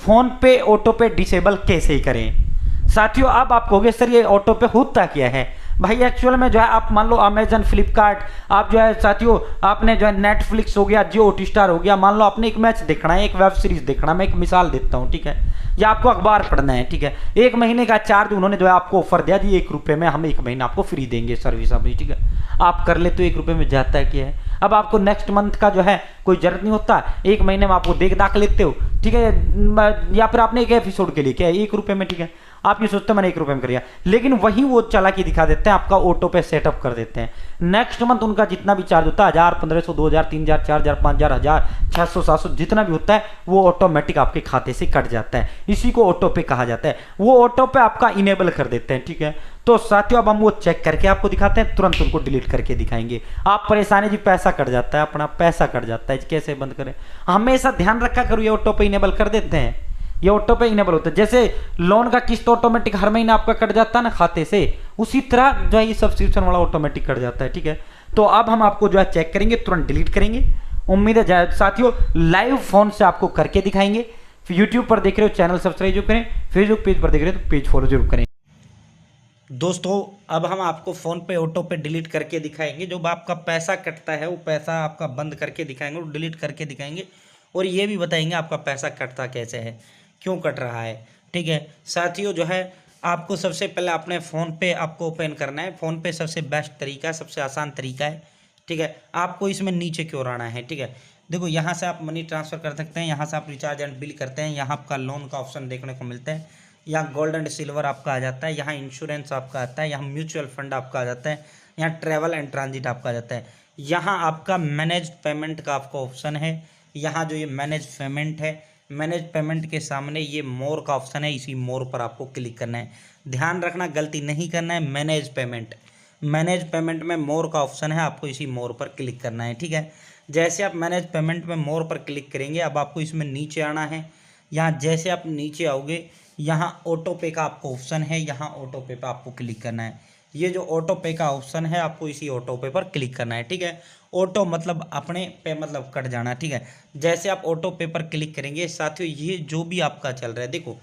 Phone पे auto पे disable कैसे करें। साथियों अब आप कहोगे सर ये ऑटो पे होता क्या है। भाई एक्चुअल में जो है आप मान लो अमेजन फ्लिपकार्ट, आप जो है साथियों आपने जो है नेटफ्लिक्स हो गया, जियो हॉटस्टार हो गया, मान लो आपने एक मैच देखना है, एक वेब सीरीज देखना है, मैं एक मिसाल देता हूँ ठीक है, या आपको अखबार पढ़ना है ठीक है, 1 महीने का चार्ज उन्होंने जो है आपको ऑफर दिया जी 1 रुपये में हम 1 महीना आपको फ्री देंगे सर्विस अभी ठीक है, आप कर ले तो 1 रुपये में जाता है क्या है। अब आपको नेक्स्ट मंथ का जो है कोई जरूरत नहीं होता, 1 महीने में आपको देख दाख लेते हो ठीक है, या फिर आपने एक एपिसोड के लिए क्या है 1 रुपये में ठीक है, आप ये सोचते हैं मैंने 1 रुपये में कर लिया, लेकिन वही वो चला के दिखा देते हैं, आपका ऑटो पे सेटअप कर देते हैं। नेक्स्ट मंथ उनका जितना भी चार्ज होता है 1000, 1500, 2000, 3000, 4000, 5000, 1000, 600, 700 जितना भी होता है वो ऑटोमेटिक आपके खाते से कट जाता है। इसी को ऑटो पे कहा जाता है, वो ऑटो पे आपका इनेबल कर देते हैं ठीक है। तो साथियों अब हम वो चेक करके आपको दिखाते हैं, तुरंत उनको डिलीट करके दिखाएंगे। आप परेशानी जी पैसा कट जाता है, अपना पैसा कट जाता है, कैसे बंद करें। हमेशा ध्यान रखा करो ये ऑटो पे इनेबल कर देते हैं, ये ऑटो पे इनेबल होता है। जैसे लोन का किस्त ऑटोमेटिक हर महीने आपका कट जाता है ना खाते से, उसी तरह जो है ये सब्सक्रिप्शन वाला ऑटोमेटिक कट जाता है ठीक है। तो अब हम आपको जो है चेक करेंगे, तुरंत डिलीट करेंगे। उम्मीद है साथियों लाइव फोन से आपको करके दिखाएंगे। यूट्यूब पर देख रहे हो चैनल सब्सक्राइब जरूर करें, फेसबुक पेज पर देख रहे हो तो पेज फॉलो जरूर करें। दोस्तों अब हम आपको फ़ोन पे ऑटो पे डिलीट करके दिखाएंगे, जो आपका पैसा कटता है वो पैसा आपका बंद करके दिखाएंगे और डिलीट करके दिखाएंगे, और ये भी बताएंगे आपका पैसा कटता कैसे है, क्यों कट रहा है ठीक है। साथियों जो है आपको सबसे पहले अपने फ़ोन पे आपको ओपन करना है। फ़ोन पे सबसे बेस्ट तरीका, सबसे आसान तरीका है ठीक है। आपको इसमें नीचे क्यों आना है ठीक है। देखो यहाँ से आप मनी ट्रांसफ़र कर सकते हैं, यहाँ से आप रिचार्ज एंड बिल करते हैं, यहाँ आपका लोन का ऑप्शन देखने को मिलता है, यहाँ गोल्ड एंड सिल्वर आपका आ जाता है, यहाँ इंश्योरेंस आपका आता है, यहाँ म्यूचुअल फंड आपका आ जाता है, यहाँ ट्रैवल एंड ट्रांजिट आपका आ जाता है, यहाँ आपका मैनेज पेमेंट का आपका ऑप्शन है। यहाँ जो ये मैनेज पेमेंट है, मैनेज पेमेंट के सामने ये मोर का ऑप्शन है, इसी मोर पर आपको क्लिक करना है। ध्यान रखना गलती नहीं करना है, मैनेज पेमेंट में मोर का ऑप्शन है, आपको इसी मोर पर क्लिक करना है ठीक है। जैसे आप मैनेज पेमेंट में मोर पर क्लिक करेंगे, अब आपको इसमें नीचे आना है। यहाँ जैसे आप नीचे आओगे, यहाँ ऑटो पे का आपको ऑप्शन है, यहाँ ऑटो पे पर आपको क्लिक करना है। ये जो ऑटो पे का ऑप्शन है आपको इसी ऑटो पे पर क्लिक करना है ठीक है। ऑटो मतलब अपने पे मतलब कट जाना ठीक है। जैसे आप ऑटो पे पर क्लिक करेंगे साथियों, ये जो भी आपका चल रहा है देखो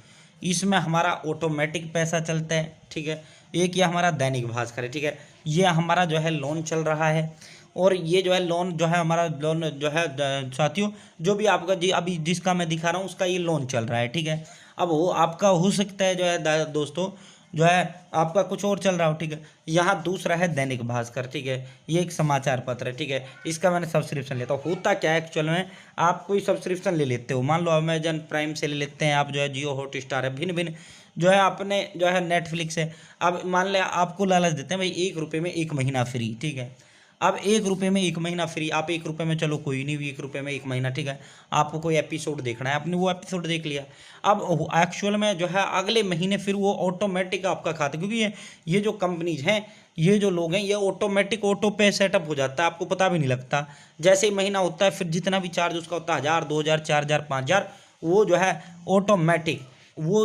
इसमें हमारा ऑटोमेटिक पैसा चलता है ठीक है। एक ये हमारा दैनिक भास्कर है ठीक है, ये हमारा जो है लोन चल रहा है, और ये जो है लोन जो है हमारा लोन जो है साथियों जो भी आपका जी अभी जिसका मैं दिखा रहा हूँ उसका ये लोन चल रहा है ठीक है। अब वो आपका हो सकता है जो है दोस्तों जो है आपका कुछ और चल रहा हो ठीक है। यहाँ दूसरा है दैनिक भास्कर ठीक है, ये एक समाचार पत्र है ठीक है, इसका मैंने सब्सक्रिप्शन लेता हूँ। होता क्या है एक्चुअल में, आप कोई सब्सक्रिप्शन ले लेते हो, मान लो अमेजन प्राइम से ले लेते हैं आप, जो है जियो हॉटस्टार है, भिन्न भिन्न जो है आपने जो है नेटफ्लिक्स है। अब मान लिया आपको लालच देते हैं भाई 1 रुपये में 1 महीना फ्री ठीक है। अब 1 रुपये में 1 महीना फ्री, आप 1 रुपये में चलो कोई नहीं, 1 रुपये में 1 महीना ठीक है। आपको कोई एपिसोड देखना है, आपने वो एपिसोड देख लिया। अब एक्चुअल में जो है अगले महीने फिर वो ऑटोमेटिक आपका खाता, क्योंकि ये जो कंपनीज हैं, ये जो लोग हैं, ये ऑटोमेटिक ऑटो पे सेटअप हो जाता है, आपको पता भी नहीं लगता। जैसे ही महीना होता है फिर जितना भी चार्ज उसका होता है 1000, 2000, 4000, 5000, वो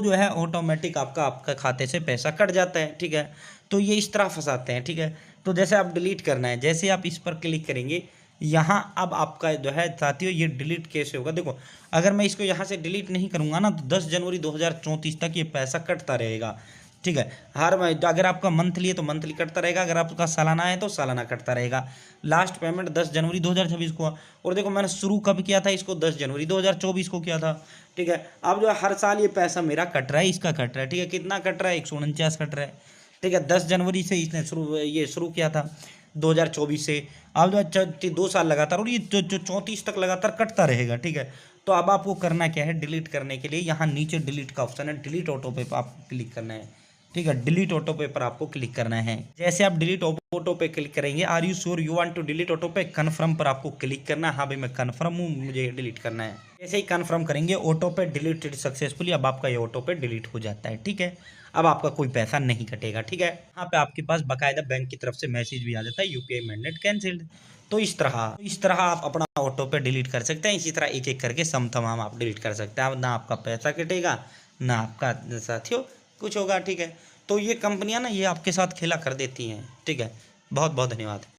जो है ऑटोमेटिक आपका खाते से पैसा कट जाता है ठीक है। तो ये इस तरह फंसाते हैं ठीक है। तो जैसे आप डिलीट करना है, जैसे आप इस पर क्लिक करेंगे यहाँ, अब आपका जो है साथियों ये डिलीट कैसे होगा देखो, अगर मैं इसको यहाँ से डिलीट नहीं करूँगा ना तो 10 जनवरी 2034 तक ये पैसा कटता रहेगा ठीक है। अगर आपका मंथली है तो मंथली कटता रहेगा, अगर आपका सालाना है तो सालाना कटता रहेगा। लास्ट पेमेंट 10 जनवरी 2026 को हुआ, और देखो मैंने शुरू कब किया था इसको, 10 जनवरी 2024 को किया था ठीक है। अब जो है हर साल ये पैसा मेरा कट रहा है, इसका कट रहा है ठीक है। कितना कट रहा है, 149 कट रहा है ठीक है। 10 जनवरी से इसने शुरू किया था 2024 से, अब जो 2 साल लगातार, और ये जो 34 तक लगातार कटता रहेगा ठीक है। तो अब आपको करना क्या है, डिलीट करने के लिए यहाँ नीचे डिलीट का ऑप्शन है, डिलीट ऑटो पे आपको क्लिक करना है ठीक है। डिलीट ऑटो पे पर आपको क्लिक करना है। जैसे आप डिलीट ऑटो पे क्लिक करेंगे, are you sure you want to delete auto पे, कन्फर्म पर आपको क्लिक करना है। हाँ भाई मैं कन्फर्म हूँ, मुझे डिलीट करना है। जैसे ही कन्फर्म करेंगे ऑटो पे डिलीटेड सक्सेसफुली, अब आपका ये ऑटो पे डिलीट हो जाता है ठीक है। अब आपका कोई पैसा नहीं कटेगा ठीक है। यहाँ पे आपके पास बाकायदा बैंक की तरफ से मैसेज भी आ जाता है, यूपीआई मैंडेट कैंसिल्ड। तो इस तरह आप अपना ऑटो पे डिलीट कर सकते हैं। इसी तरह एक एक करके सम तमाम आप डिलीट कर सकते हैं। अब ना आपका पैसा कटेगा ना आपका साथियों कुछ होगा ठीक है। तो ये कंपनियां ना ये आपके साथ खेला कर देती हैं ठीक है। बहुत बहुत धन्यवाद।